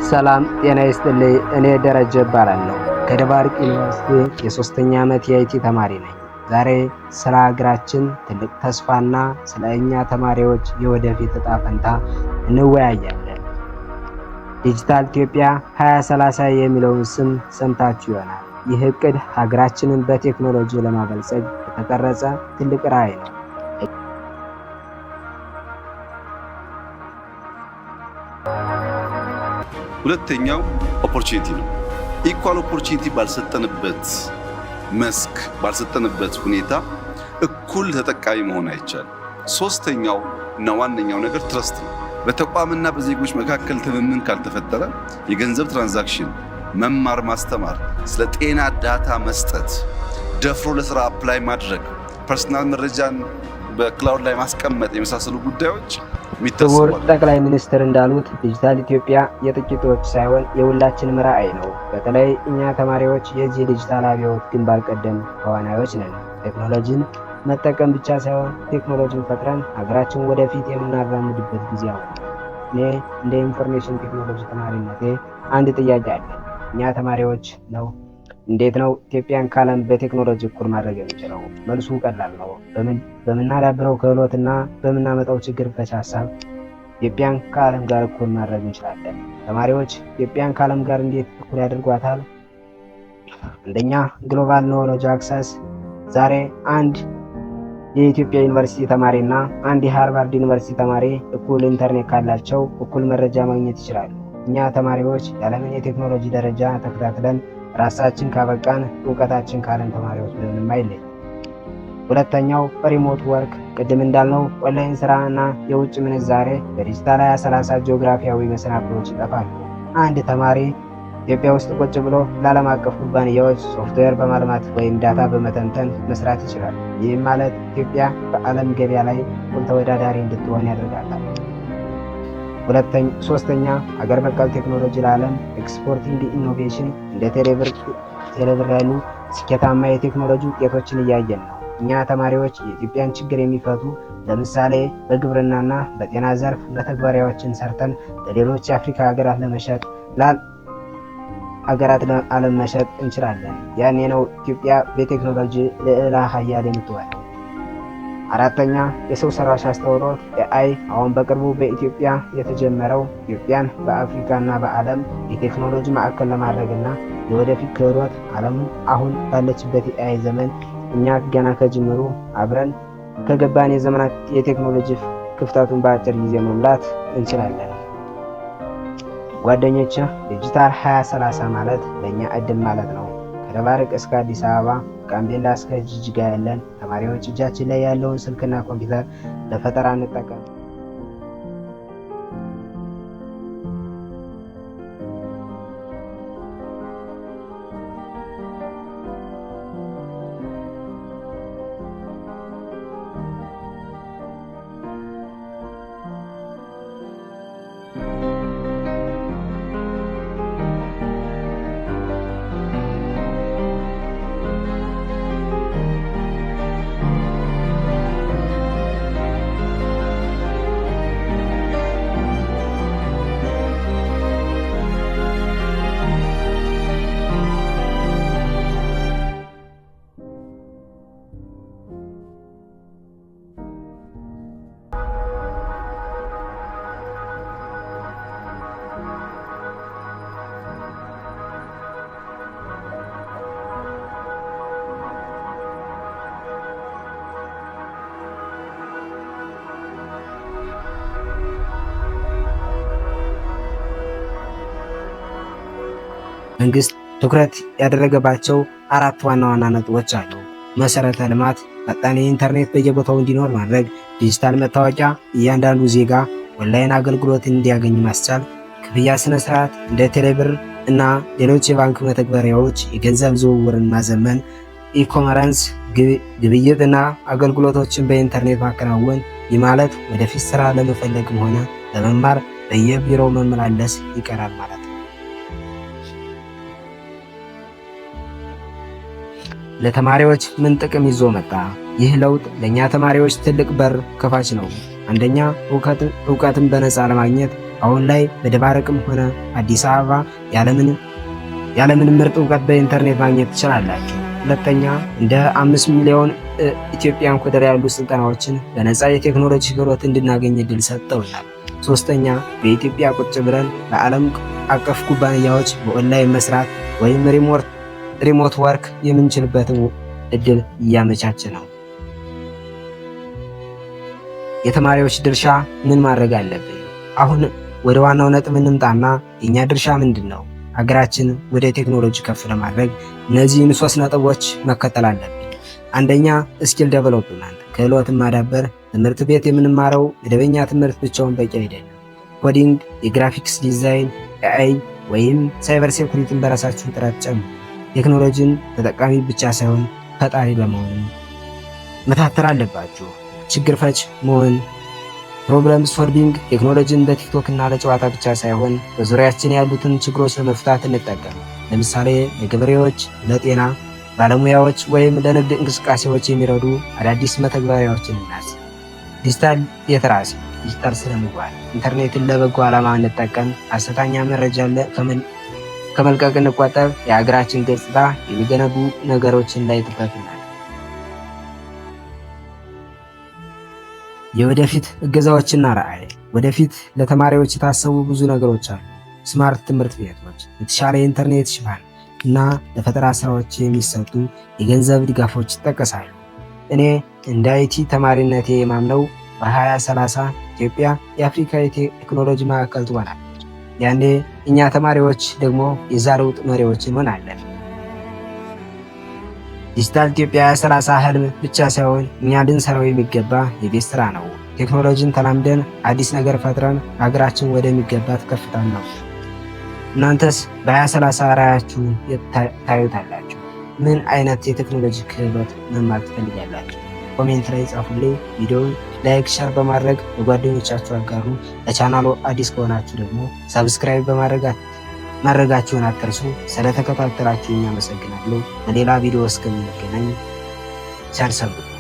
ሰላም ጤና ይስጥልኝ። እኔ ደረጀ እባላለሁ። ከደባርቅ ዩኒቨርሲቲ የሶስተኛ ዓመት የአይቲ ተማሪ ነኝ። ዛሬ ስለ ሀገራችን ትልቅ ተስፋና ስለ እኛ ተማሪዎች የወደፊት ዕጣ ፈንታ እንወያያለን። ዲጂታል ኢትዮጵያ 2030 የሚለውን ስም ሰምታችሁ ይሆናል። ይህ እቅድ ሀገራችንን በቴክኖሎጂ ለማበልጸግ የተቀረጸ ትልቅ ራዕይ ነው። ሁለተኛው ኦፖርቹኒቲ ነው። ኢኳል ኦፖርቹኒቲ ባልሰጠንበት መስክ ባልሰጠንበት ሁኔታ እኩል ተጠቃሚ መሆን አይቻልም። ሶስተኛው እና ዋነኛው ነገር ትረስት ነው። በተቋምና በዜጎች መካከል ትምምን ካልተፈጠረ የገንዘብ ትራንዛክሽን፣ መማር ማስተማር፣ ስለ ጤና ዳታ መስጠት፣ ደፍሮ ለስራ አፕላይ ማድረግ፣ ፐርሰናል መረጃን በክላውድ ላይ ማስቀመጥ የመሳሰሉ ጉዳዮች ክቡር ጠቅላይ ሚኒስትር እንዳሉት ዲጂታል ኢትዮጵያ የጥቂቶች ሳይሆን የሁላችንም ራዕይ ነው። በተለይ እኛ ተማሪዎች የዚህ ዲጂታል አብዮት ግንባር ቀደም ተዋናዮች ነን። ቴክኖሎጂን መጠቀም ብቻ ሳይሆን ቴክኖሎጂን ፈጥረን ሀገራችን ወደፊት የምናራምድበት ጊዜ አሁን። እኔ እንደ ኢንፎርሜሽን ቴክኖሎጂ ተማሪነቴ አንድ ጥያቄ አለ። እኛ ተማሪዎች ነው እንዴት ነው ኢትዮጵያን ከዓለም በቴክኖሎጂ እኩል ማድረግ የሚችለው? መልሱ ቀላል ነው። በምናዳብረው ክህሎትና በምናመጣው ችግር ፈቺ ሀሳብ ኢትዮጵያን ከዓለም ጋር እኩል ማድረግ እንችላለን። ተማሪዎች ኢትዮጵያን ከዓለም ጋር እንዴት እኩል ያደርጓታል? አንደኛ፣ ግሎባል ኖሌጅ አክሰስ። ዛሬ አንድ የኢትዮጵያ ዩኒቨርሲቲ ተማሪና አንድ የሃርቫርድ ዩኒቨርሲቲ ተማሪ እኩል ኢንተርኔት ካላቸው እኩል መረጃ ማግኘት ይችላሉ። እኛ ተማሪዎች የዓለምን የቴክኖሎጂ ደረጃ ተከታትለን ራሳችን ካበቃን እውቀታችን ካለን ተማሪዎች ምንም አይለይ። ሁለተኛው ሪሞት ወርክ። ቅድም እንዳልነው ኦንላይን ስራ እና የውጭ ምንዛሬ በዲጂታል 2030 ጂኦግራፊያዊ መሰናክሎች ይጠፋሉ። አንድ ተማሪ ኢትዮጵያ ውስጥ ቁጭ ብሎ ለዓለም አቀፍ ኩባንያዎች ሶፍትዌር በማልማት ወይም ዳታ በመተንተን መስራት ይችላል። ይህም ማለት ኢትዮጵያ በዓለም ገበያ ላይ እኩል ተወዳዳሪ እንድትሆን ያደርጋታል። ሶስተኛ ሀገር በቀል ቴክኖሎጂ ለዓለም ኤክስፖርቲንግ ኢኖቬሽን። እንደ ቴሌብር ያሉ ስኬታማ የቴክኖሎጂ ውጤቶችን እያየን ነው። እኛ ተማሪዎች የኢትዮጵያን ችግር የሚፈቱ ለምሳሌ በግብርናና በጤና ዘርፍ መተግበሪያዎችን ሰርተን ለሌሎች የአፍሪካ ሀገራት ለመሸጥ ዓለም መሸጥ እንችላለን። ያኔ ነው ኢትዮጵያ በቴክኖሎጂ ልዕለ ኃያል የምትሆነው። አራተኛ የሰው ሰራሽ አስተውሎት ኤአይ። አሁን በቅርቡ በኢትዮጵያ የተጀመረው ኢትዮጵያን በአፍሪካና በዓለም የቴክኖሎጂ ማዕከል ለማድረግና የወደፊት ክህሎት ዓለም አሁን ባለችበት የኤአይ ዘመን እኛ ገና ከጅምሩ አብረን ከገባን የዘመናት የቴክኖሎጂ ክፍተቱን በአጭር ጊዜ መሙላት እንችላለን። ጓደኞቼ ዲጂታል 2030 ማለት ለእኛ እድል ማለት ነው። ከደባርቅ እስከ አዲስ አበባ፣ ጋምቤላ እስከ ጅጅጋ ያለን ተማሪዎች እጃችን ላይ ያለውን ስልክና ኮምፒውተር ለፈጠራ እንጠቀም። መንግስት ትኩረት ያደረገባቸው 4 ዋና ነጥቦች አሉ። መሰረተ ልማት፣ ፈጣን ኢንተርኔት በየቦታው እንዲኖር ማድረግ፣ ዲጂታል መታወቂያ፣ እያንዳንዱ ዜጋ ኦንላይን አገልግሎት እንዲያገኝ ማስቻል፣ ክፍያ ስነ ስርዓት እንደ ቴሌብር እና ሌሎች የባንክ መተግበሪያዎች የገንዘብ ዝውውርን ማዘመን፣ ኢኮመረንስ ግብይትና አገልግሎቶችን በኢንተርኔት ማከናወን። ይህ ማለት ወደፊት ስራ ለመፈለግም ሆነ ለመማር በየቢሮው መመላለስ ይቀራል ማለት ነው። ለተማሪዎች ምን ጥቅም ይዞ መጣ? ይህ ለውጥ ለእኛ ተማሪዎች ትልቅ በር ከፋች ነው። አንደኛ እውቀትን በነፃ ለማግኘት አሁን ላይ በደባረቅም ሆነ አዲስ አበባ ያለምንም ምርጥ እውቀት በኢንተርኔት ማግኘት ትችላላችሁ። ሁለተኛ እንደ 5 ሚሊዮን ኢትዮጵያን ኮደር ያሉ ስልጠናዎችን በነፃ የቴክኖሎጂ ክህሎት እንድናገኝ እድል ሰጥተውናል። ሶስተኛ በኢትዮጵያ ቁጭ ብለን ለዓለም አቀፍ ኩባንያዎች በኦንላይን መስራት ወይም ሪሞት ወርክ የምንችልበትን እድል እያመቻቸ ነው። የተማሪዎች ድርሻ ምን ማድረግ አለብን? አሁን ወደ ዋናው ነጥብ እንምጣና የኛ ድርሻ ምንድን ነው? ሀገራችን ወደ ቴክኖሎጂ ከፍ ለማድረግ እነዚህን 3 ነጥቦች መከተል አለብን። አንደኛ ስኪል ዴቨሎፕመንት፣ ክህሎትን ማዳበር። ትምህርት ቤት የምንማረው መደበኛ ትምህርት ብቻውን በቂ አይደለም። ኮዲንግ፣ የግራፊክስ ዲዛይን፣ ኤአይ ወይም ሳይበር ሴኩሪቲን በራሳችሁ ጥረት ጨምሩ። ቴክኖሎጂን ተጠቃሚ ብቻ ሳይሆን ፈጣሪ በመሆን መታተር አለባችሁ። ችግር ፈች መሆን፣ ፕሮብለም ሶልቪንግ። ቴክኖሎጂን በቲክቶክ እና ለጨዋታ ብቻ ሳይሆን በዙሪያችን ያሉትን ችግሮች ለመፍታት እንጠቀም። ለምሳሌ ለገበሬዎች፣ ለጤና ባለሙያዎች ወይም ለንግድ እንቅስቃሴዎች የሚረዱ አዳዲስ መተግበሪያዎችን እናስ። ዲጂታል ሊትራሲ፣ ዲጂታል ስነ-ምግባር። ኢንተርኔትን ለበጎ ዓላማ እንጠቀም። ሐሰተኛ መረጃ ከመልቀቅ እንቆጠብ። የሀገራችን ገጽታ የሚገነቡ ነገሮችን ላይ ትኩረት እናድርግ። የወደፊት እገዛዎችና ራዕይ። ወደፊት ለተማሪዎች የታሰቡ ብዙ ነገሮች አሉ። ስማርት ትምህርት ቤቶች፣ የተሻለ የኢንተርኔት ሽፋን እና ለፈጠራ ስራዎች የሚሰጡ የገንዘብ ድጋፎች ይጠቀሳሉ። እኔ እንደ አይቲ ተማሪነቴ የማምነው በ2030 ኢትዮጵያ የአፍሪካ የቴክኖሎጂ ማዕከል ትሆናለች። ያኔ እኛ ተማሪዎች ደግሞ የዛ ለውጥ መሪዎች እንሆናለን። ዲጂታል ኢትዮጵያ 2030 ህልም ብቻ ሳይሆን እኛ ልንሰራው የሚገባ የቤት ስራ ነው። ቴክኖሎጂን ተላምደን አዲስ ነገር ፈጥረን ሀገራችን ወደሚገባት ከፍታ ነው። እናንተስ በ2030 ራዕያችሁን ታዩታላችሁ? ምን አይነት የቴክኖሎጂ ክህሎት መማር ትፈልጋላችሁ? ኮሜንት ላይ ጻፉልኝ። ቪዲዮውን ላይክ፣ ሸር በማድረግ ለጓደኞቻችሁ አጋሩ። ለቻናሉ አዲስ ከሆናችሁ ደግሞ ሰብስክራይብ ማድረጋችሁን አትርሱ። ስለተከታተላችሁ አመሰግናለሁ። በሌላ ቪዲዮ እስከምንገናኝ ቸር ሰንብቱ።